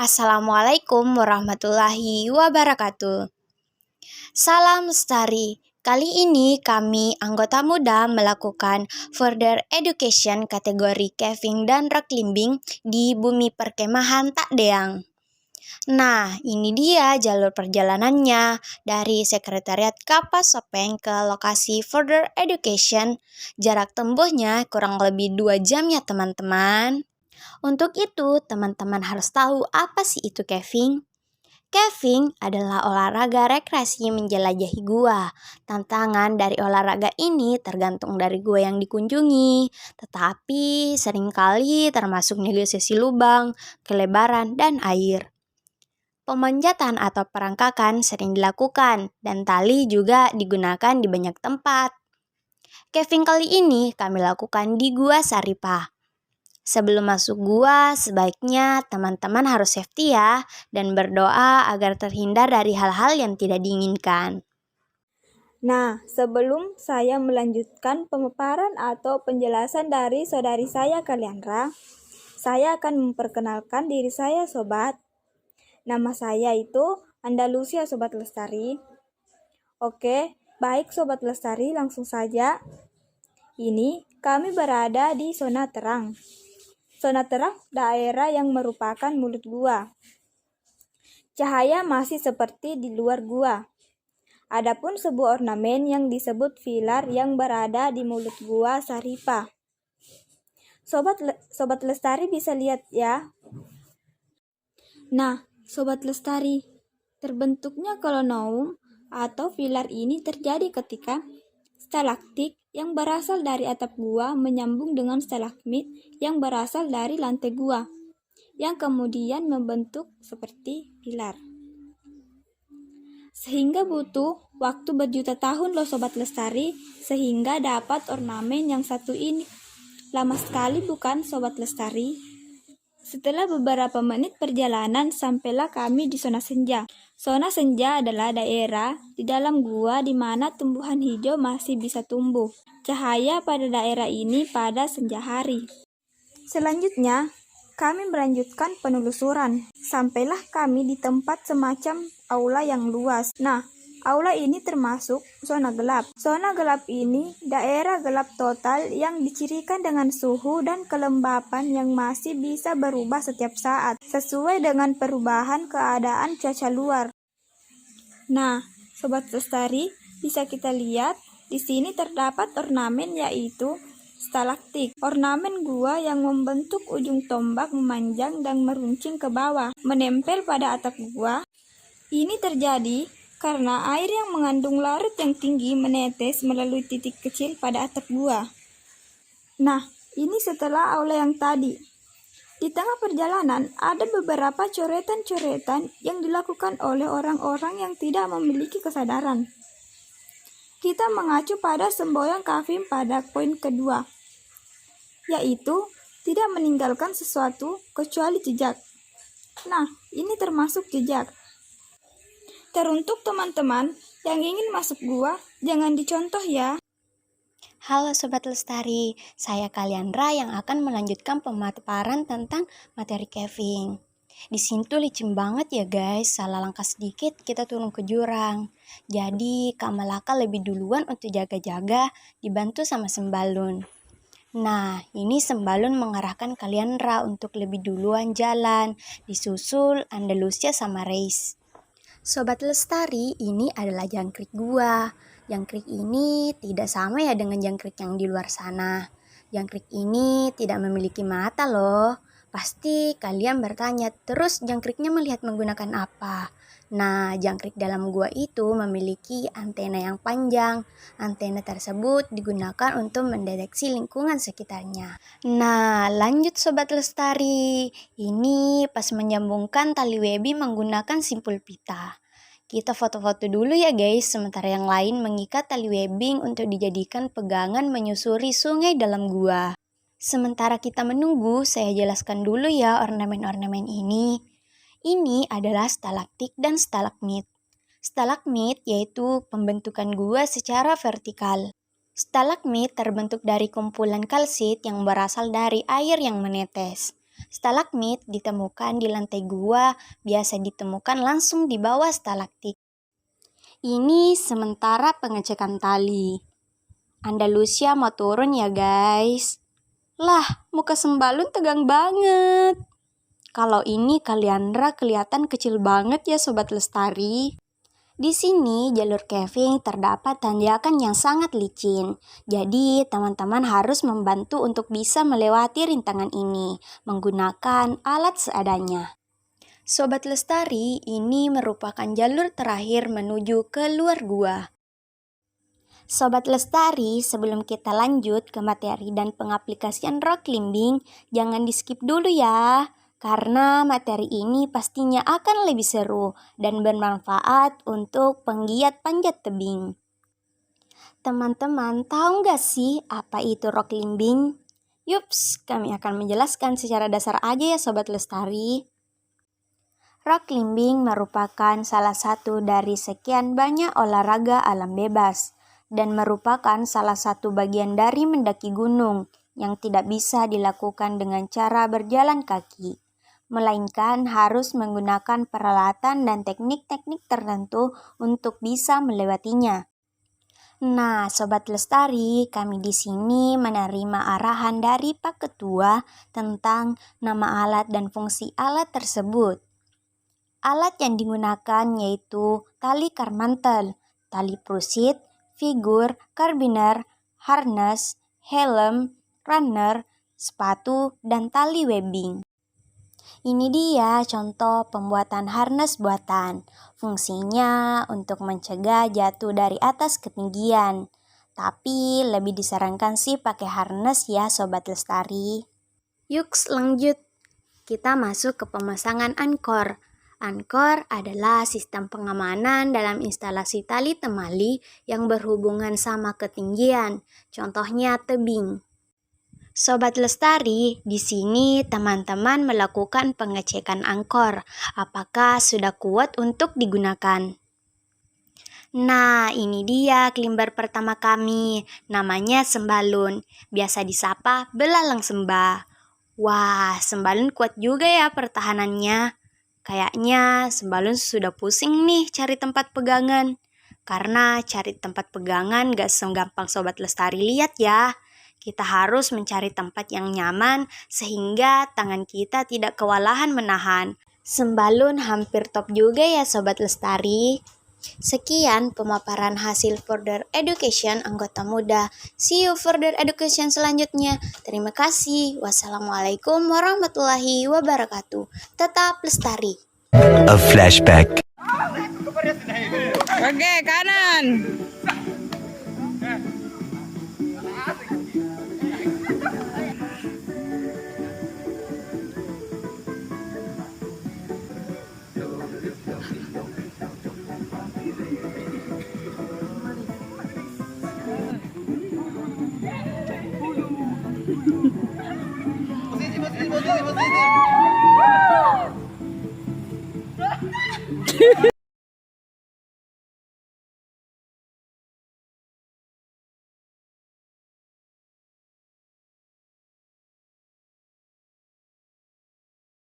Assalamualaikum warahmatullahi wabarakatuh. Salam lestari. Kali ini kami anggota muda melakukan further education kategori caving dan rock climbing di bumi perkemahan Tak Deang. Nah, ini dia jalur perjalanannya dari Sekretariat Kapas Sopeng ke lokasi further education. Jarak tempuhnya kurang lebih 2 jam ya teman-teman. Untuk itu, teman-teman harus tahu apa sih itu caving. Caving adalah olahraga rekreasi menjelajahi gua. Tantangan dari olahraga ini tergantung dari gua yang dikunjungi, tetapi seringkali termasuk negosiasi lubang, kelebaran, dan air. Pemanjatan atau perangkakan sering dilakukan, dan tali juga digunakan di banyak tempat. Caving kali ini kami lakukan di Gua Saripah. Sebelum masuk gua, sebaiknya teman-teman harus safety ya, dan berdoa agar terhindar dari hal-hal yang tidak diinginkan. Nah, sebelum saya melanjutkan pemaparan atau penjelasan dari saudari saya Kaliandra, saya akan memperkenalkan diri saya sobat. Nama saya itu Andalusia Sobat Lestari. Oke, baik Sobat Lestari, langsung saja. Ini kami berada di zona terang. Zona terang daerah yang merupakan mulut gua. Cahaya masih seperti di luar gua. Adapun sebuah ornamen yang disebut pilar yang berada di mulut gua Saripah. Sobat Lestari bisa lihat ya. Nah, Sobat Lestari, terbentuknya kolonoum atau pilar ini terjadi ketika stalaktik yang berasal dari atap gua menyambung dengan stalagmit yang berasal dari lantai gua, yang kemudian membentuk seperti pilar. Sehingga butuh waktu berjuta tahun loh Sobat Lestari, sehingga dapat ornamen yang satu ini. Lama sekali bukan Sobat Lestari? Setelah beberapa menit perjalanan, sampailah kami di zona senja. Zona senja adalah daerah di dalam gua di mana tumbuhan hijau masih bisa tumbuh. Cahaya pada daerah ini pada senja hari. Selanjutnya, kami melanjutkan penelusuran. Sampailah kami di tempat semacam aula yang luas. Nah, aula ini termasuk zona gelap. Zona gelap ini daerah gelap total yang dicirikan dengan suhu dan kelembapan yang masih bisa berubah setiap saat, sesuai dengan perubahan keadaan cuaca luar. Nah, Sobat Lestari, bisa kita lihat di sini terdapat ornamen yaitu stalaktik. Ornamen gua yang membentuk ujung tombak memanjang dan meruncing ke bawah, menempel pada atap gua. Ini terjadi karena air yang mengandung larut yang tinggi menetes melalui titik kecil pada atap gua. Nah, ini setelah aula yang tadi. Di tengah perjalanan, ada beberapa coretan-coretan yang dilakukan oleh orang-orang yang tidak memiliki kesadaran. Kita mengacu pada semboyan kafim pada poin kedua, yaitu tidak meninggalkan sesuatu kecuali jejak. Nah, ini termasuk jejak. Teruntuk teman-teman yang ingin masuk gua, jangan dicontoh ya. Halo Sobat Lestari, saya Kaliandra yang akan melanjutkan pemaparan tentang materi caving. Di sini tuh licin banget ya guys, salah langkah sedikit kita turun ke jurang. Jadi Kak Malaka lebih duluan untuk jaga-jaga, dibantu sama Sembalun. Nah, ini Sembalun mengarahkan Kaliandra untuk lebih duluan jalan, disusul Andalusia sama Reis. Sobat Lestari, ini adalah jangkrik gua. Jangkrik ini tidak sama ya dengan jangkrik yang di luar sana. Jangkrik ini tidak memiliki mata loh. Pasti kalian bertanya, terus jangkriknya melihat menggunakan apa? Nah, jangkrik dalam gua itu memiliki antena yang panjang. Antena tersebut digunakan untuk mendeteksi lingkungan sekitarnya. Nah, lanjut Sobat Lestari. Ini pas menyambungkan tali webbing menggunakan simpul pita. Kita foto-foto dulu ya guys, sementara yang lain mengikat tali webbing untuk dijadikan pegangan menyusuri sungai dalam gua. Sementara kita menunggu, saya jelaskan dulu ya ornamen-ornamen ini. Ini adalah stalaktik dan stalagmit. Stalagmit yaitu pembentukan gua secara vertikal. Stalagmit terbentuk dari kumpulan kalsit yang berasal dari air yang menetes. Stalagmit ditemukan di lantai gua, biasa ditemukan langsung di bawah stalaktit. Ini sementara pengecekan tali. Andalusia mau turun ya guys. Lah, muka Sembalun tegang banget. Kalau ini Kaliandra kelihatan kecil banget ya Sobat Lestari. Di sini jalur caving terdapat tanjakan yang sangat licin. Jadi teman-teman harus membantu untuk bisa melewati rintangan ini menggunakan alat seadanya. Sobat Lestari, ini merupakan jalur terakhir menuju ke luar gua. Sobat Lestari, sebelum kita lanjut ke materi dan pengaplikasian rock climbing, jangan di skip dulu ya. Karena materi ini pastinya akan lebih seru dan bermanfaat untuk penggiat panjat tebing. Teman-teman, tahu nggak sih apa itu rock climbing? Yups, kami akan menjelaskan secara dasar aja ya Sobat Lestari. Rock climbing merupakan salah satu dari sekian banyak olahraga alam bebas dan merupakan salah satu bagian dari mendaki gunung yang tidak bisa dilakukan dengan cara berjalan kaki, melainkan harus menggunakan peralatan dan teknik-teknik tertentu untuk bisa melewatinya. Nah, Sobat Lestari, kami di sini menerima arahan dari Pak Ketua tentang nama alat dan fungsi alat tersebut. Alat yang digunakan yaitu tali karmantel, tali prusit, figur, karabiner, harness, helm, runner, sepatu, dan tali webbing. Ini dia contoh pembuatan harness buatan. Fungsinya untuk mencegah jatuh dari atas ketinggian. Tapi lebih disarankan sih pakai harness ya Sobat Lestari. Yuk lanjut. Kita masuk ke pemasangan ankor. Ankor adalah sistem pengamanan dalam instalasi tali temali yang berhubungan sama ketinggian. Contohnya tebing. Sobat Lestari, di sini teman-teman melakukan pengecekan ankor. Apakah sudah kuat untuk digunakan? Nah, ini dia climber pertama kami. Namanya Sembalun. Biasa disapa belalang sembah. Wah, Sembalun kuat juga ya pertahanannya. Kayaknya Sembalun sudah pusing nih cari tempat pegangan. Karena cari tempat pegangan gak segampang Sobat Lestari lihat ya. Kita harus mencari tempat yang nyaman sehingga tangan kita tidak kewalahan menahan. Sembalun hampir top juga ya Sobat Lestari. Sekian pemaparan hasil further education anggota muda. See you further education selanjutnya. Terima kasih. Wassalamualaikum warahmatullahi wabarakatuh. Tetap lestari. A flashback. Oke, kanan.